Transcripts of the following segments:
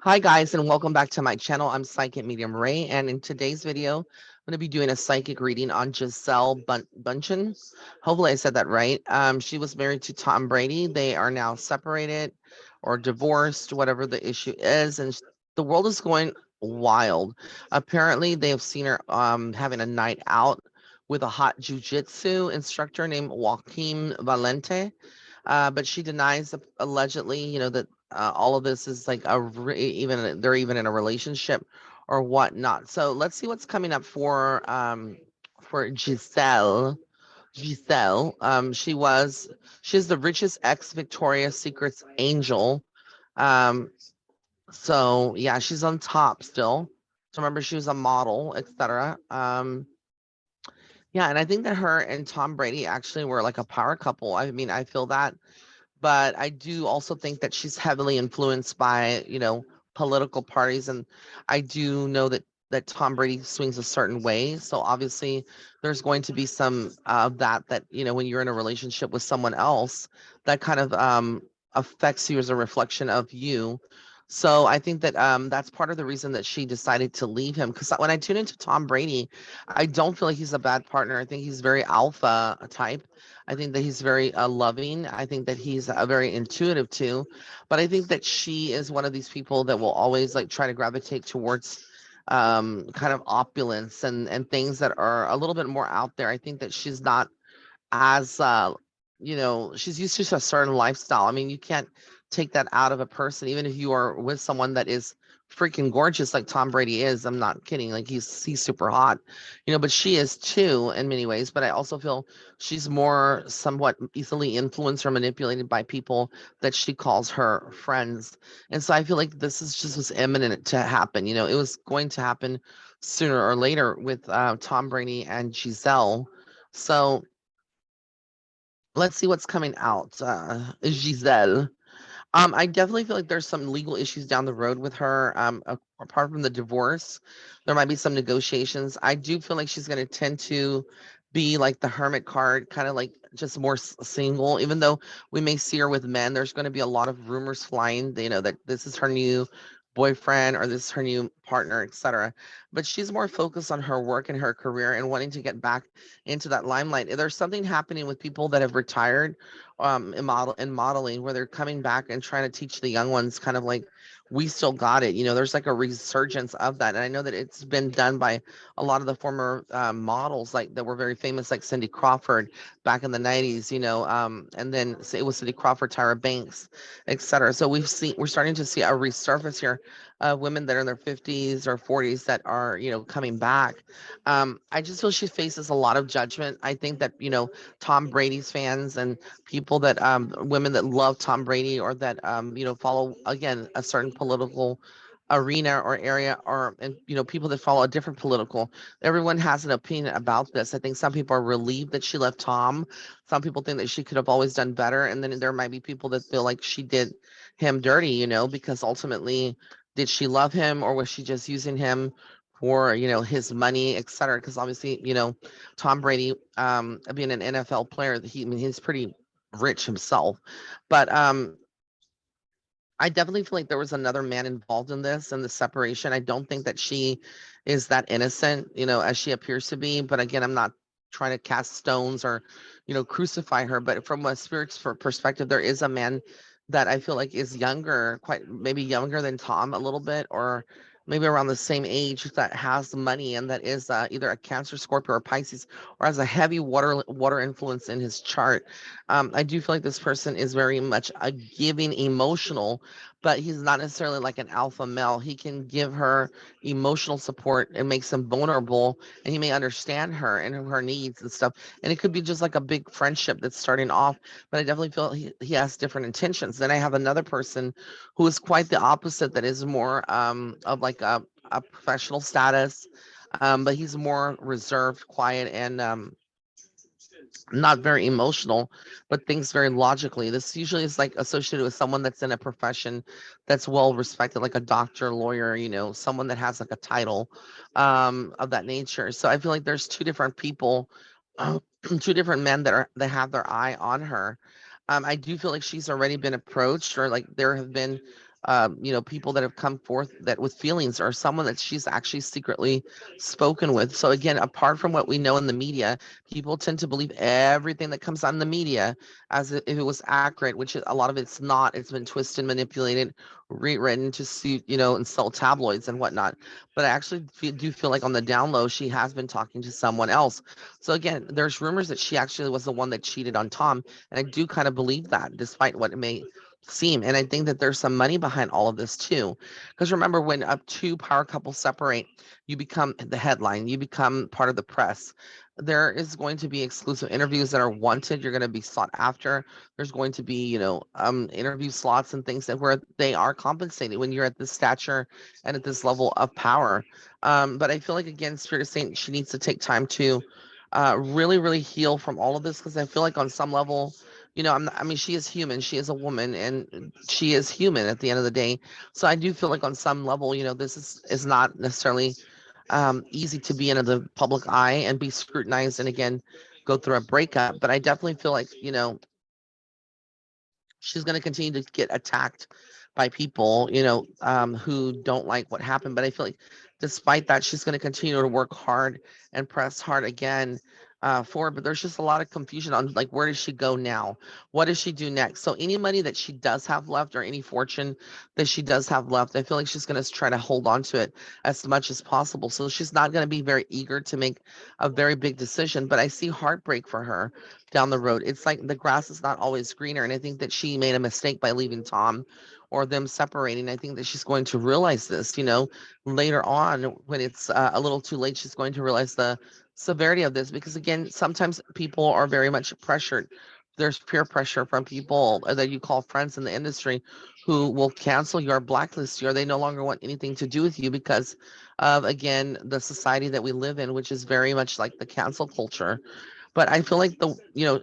Hi guys, and welcome back to my channel. I'm Psychic Medium Ray, and in today's video, I'm going to be doing a psychic reading on Bündchen. Hopefully I said that right. She was married to Tom Brady. They are now separated or divorced, whatever the issue is, and the world is going wild. Apparently, they have seen her having a night out with a hot jujitsu instructor named Joaquim Valente, but she denies allegedly, that all of this is like even they're even in a relationship or whatnot. So let's see what's coming up for Gisele. Gisele, she's the richest ex Victoria's Secrets angel. Um, so yeah, she's on top still. So remember, she was a model, etc. Yeah, and I think that her and Tom Brady actually were like a power couple. I mean, I feel that, but I do also think that she's heavily influenced by, political parties, and I do know that Tom Brady swings a certain way. So obviously, there's going to be some of that when you're in a relationship with someone else, that kind of affects you as a reflection of you. So I think that that's part of the reason that she decided to leave him. Because when I tune into Tom Brady, I don't feel like he's a bad partner. I think he's very alpha type. I think that he's very loving. I think that he's very intuitive too. But I think that she is one of these people that will always like try to gravitate towards kind of opulence and things that are a little bit more out there. I think that she's not as she's used to a certain lifestyle. I mean, you can't take that out of a person, even if you are with someone that is freaking gorgeous like Tom Brady is. I'm not kidding. Like he's super hot, but she is too in many ways. But I also feel she's more somewhat easily influenced or manipulated by people that she calls her friends. And so I feel like this is just was imminent to happen. It was going to happen sooner or later with Tom Brady and Giselle. So let's see what's coming out. Giselle. I definitely feel like there's some legal issues down the road with her. Apart from the divorce, there might be some negotiations. I do feel like she's going to tend to be like the hermit card, kind of like just more single. Even though we may see her with men, there's going to be a lot of rumors flying, that this is her new boyfriend or this is her new partner, etc. But she's more focused on her work and her career and wanting to get back into that limelight. There's something happening with people that have retired in modeling, where they're coming back and trying to teach the young ones kind of like, we still got it. There's like a resurgence of that, and I know that it's been done by a lot of the former models like that were very famous, like Cindy Crawford back in the 90s. And then it was Cindy Crawford, Tyra Banks, etc. So we're starting to see a resurface here of women that are in their 50s or 40s that are coming back. I just feel she faces a lot of judgment. I think that Tom Brady's fans and people that women that love Tom Brady or that follow again a certain political arena or area, or and people that follow a different political, everyone has an opinion about this. I think some people are relieved that she left Tom. Some people think that she could have always done better, and then there might be people that feel like she did him dirty, because ultimately, did she love him or was she just using him for his money, etc.? Because obviously, Tom Brady, being an NFL player, I mean, he's pretty rich himself. But I definitely feel like there was another man involved in this and the separation. I don't think that she is that innocent, as she appears to be. But again, I'm not trying to cast stones or, crucify her. But from a spiritual perspective, there is a man that I feel like is younger, quite maybe younger than Tom a little bit, or maybe around the same age, that has money and that is either a Cancer, Scorpio, or Pisces, or has a heavy water influence in his chart. I do feel like this person is very much a giving, emotional, but he's not necessarily like an alpha male. He can give her emotional support and makes him vulnerable, and he may understand her and her needs and stuff. And it could be just like a big friendship that's starting off, but I definitely feel he has different intentions. Then I have another person who is quite the opposite, that is more of like a professional status, but he's more reserved, quiet, and not very emotional, but thinks very logically. This usually is like associated with someone that's in a profession that's well respected, like a doctor, lawyer, someone that has like a title of that nature. So I feel like there's two different people, two different men that have their eye on her. I do feel like she's already been approached, or like there have been people that have come forth that with feelings, or someone that she's actually secretly spoken with. So again, apart from what we know in the media, people tend to believe everything that comes out in the media as if it was accurate, which a lot of it's not. It's been twisted, manipulated, rewritten to suit, and sell tabloids and whatnot. But I actually do feel like on the down low, she has been talking to someone else. So again, there's rumors that she actually was the one that cheated on Tom, and I do kind of believe that, despite what it may seem. And I think that there's some money behind all of this too. Because remember, when two power couples separate, you become the headline, you become part of the press. There is going to be exclusive interviews that are wanted. You're going to be sought after. There's going to be, interview slots and things that where they are compensated when you're at this stature and at this level of power. But I feel like, again, Spirit is saying she needs to take time to really, really heal from all of this, because I feel like on some level, I mean, she is human. She is a woman, and she is human at the end of the day. So I do feel like on some level, this is not necessarily easy to be in the public eye and be scrutinized, and again, go through a breakup. But I definitely feel like, she's going to continue to get attacked by people, who don't like what happened. But I feel like despite that, she's going to continue to work hard and press hard again forward. But there's just a lot of confusion on, like, where does she go now? What does she do next? So any money that she does have left, or any fortune that she does have left, I feel like she's going to try to hold on to it as much as possible. So she's not going to be very eager to make a very big decision. But I see heartbreak for her down the road. It's like the grass is not always greener. And I think that she made a mistake by leaving Tom, or them separating. I think that she's going to realize this, later on, when it's a little too late. She's going to realize the severity of this, because again, sometimes people are very much pressured. There's peer pressure from people that you call friends in the industry, who will cancel you or blacklist you, or they no longer want anything to do with you because of, again, the society that we live in, which is very much like the cancel culture. But I feel like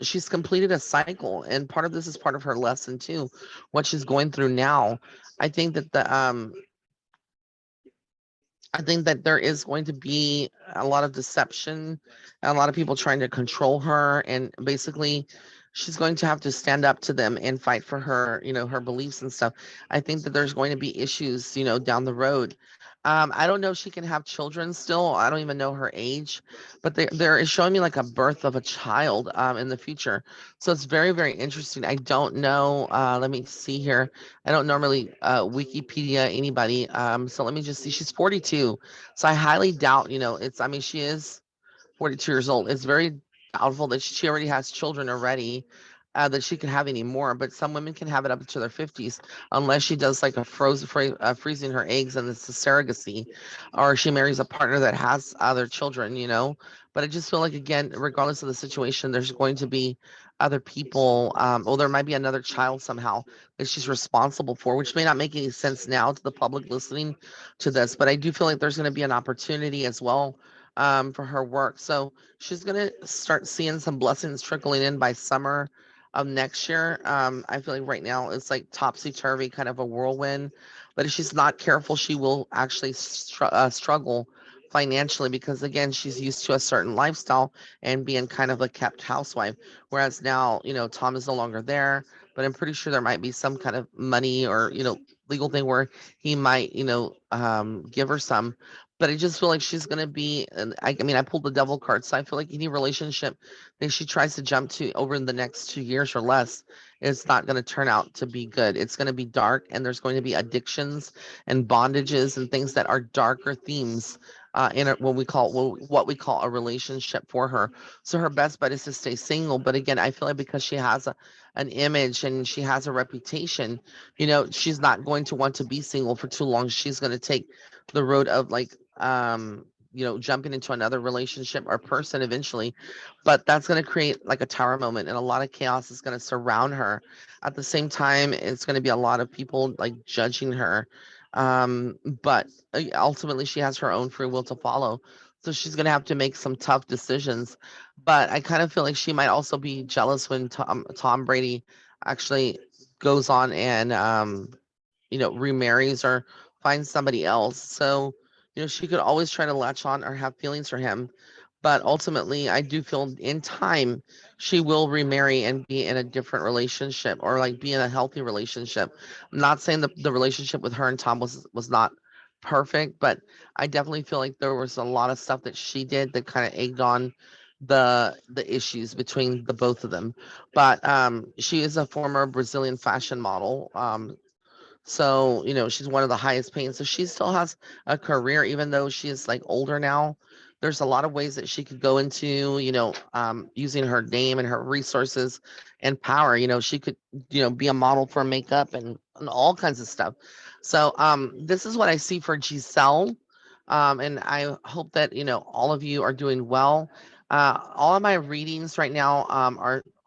she's completed a cycle, and part of this is part of her lesson too, what she's going through now. I think that there is going to be a lot of deception, and a lot of people trying to control her, and basically she's going to have to stand up to them and fight for her, her beliefs and stuff. I think that there's going to be issues, down the road. I don't know if she can have children still. I don't even know her age, but there is showing me like a birth of a child in the future. So it's very, very interesting. I don't know. Let me see here. I don't normally Wikipedia anybody. So let me just see. She's 42. So I highly doubt, I mean, she is 42 years old. It's very doubtful that she already has children already, that she can have any more. But some women can have it up to their 50s, unless she does like a freezing her eggs, and it's a surrogacy, or she marries a partner that has other children, But I just feel like, again, regardless of the situation, there's going to be other people, or there might be another child somehow that she's responsible for, which may not make any sense now to the public listening to this. But I do feel like there's going to be an opportunity as well, for her work. So she's going to start seeing some blessings trickling in by summer of next year. I feel like right now it's like topsy turvy, kind of a whirlwind. But if she's not careful, she will actually struggle financially, because again, she's used to a certain lifestyle and being kind of a kept housewife. Whereas now, Tom is no longer there, but I'm pretty sure there might be some kind of money, or, legal thing where he might, give her some. But I just feel like she's gonna be, and I mean, I pulled the devil card, so I feel like any relationship that she tries to jump to over in the next 2 years or less, it's not gonna turn out to be good. It's gonna be dark, and there's going to be addictions and bondages and things that are darker themes in what we call a relationship for her. So her best bet is to stay single. But again, I feel like because she has an image and she has a reputation, she's not going to want to be single for too long. She's going to take the road of like jumping into another relationship or person eventually. But that's going to create like a tower moment, and a lot of chaos is going to surround her. At the same time, it's going to be a lot of people like judging her. But ultimately she has her own free will to follow, so she's going to have to make some tough decisions. But I kind of feel like she might also be jealous when Tom Brady actually goes on and remarries or finds somebody else. So she could always try to latch on or have feelings for him. but ultimately I do feel in time she will remarry and be in a different relationship, or like be in a healthy relationship. I'm not saying the relationship with her and Tom was not perfect, but I definitely feel like there was a lot of stuff that she did that kind of egged on the issues between the both of them. But she is a former Brazilian fashion model. So, she's one of the highest paying. So she still has a career, even though she is like older now. There's a lot of ways that she could go into, using her name and her resources and power. She could, be a model for makeup and all kinds of stuff. So, this is what I see for Giselle. And I hope that, all of you are doing well. All of my readings right now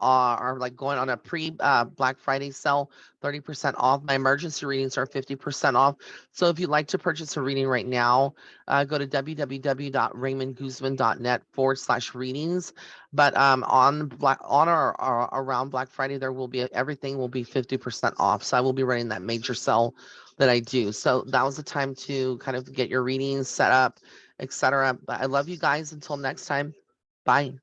are like going on a pre Black Friday sale, 30% off. My emergency readings are 50% off. So if you'd like to purchase a reading right now, go to www.raymondguzman.net/readings. But on or around Black Friday, there will be everything will be 50% off. So I will be running that major sale that I do. So that was the time to kind of get your readings set up, etc. But I love you guys. Until next time, bye.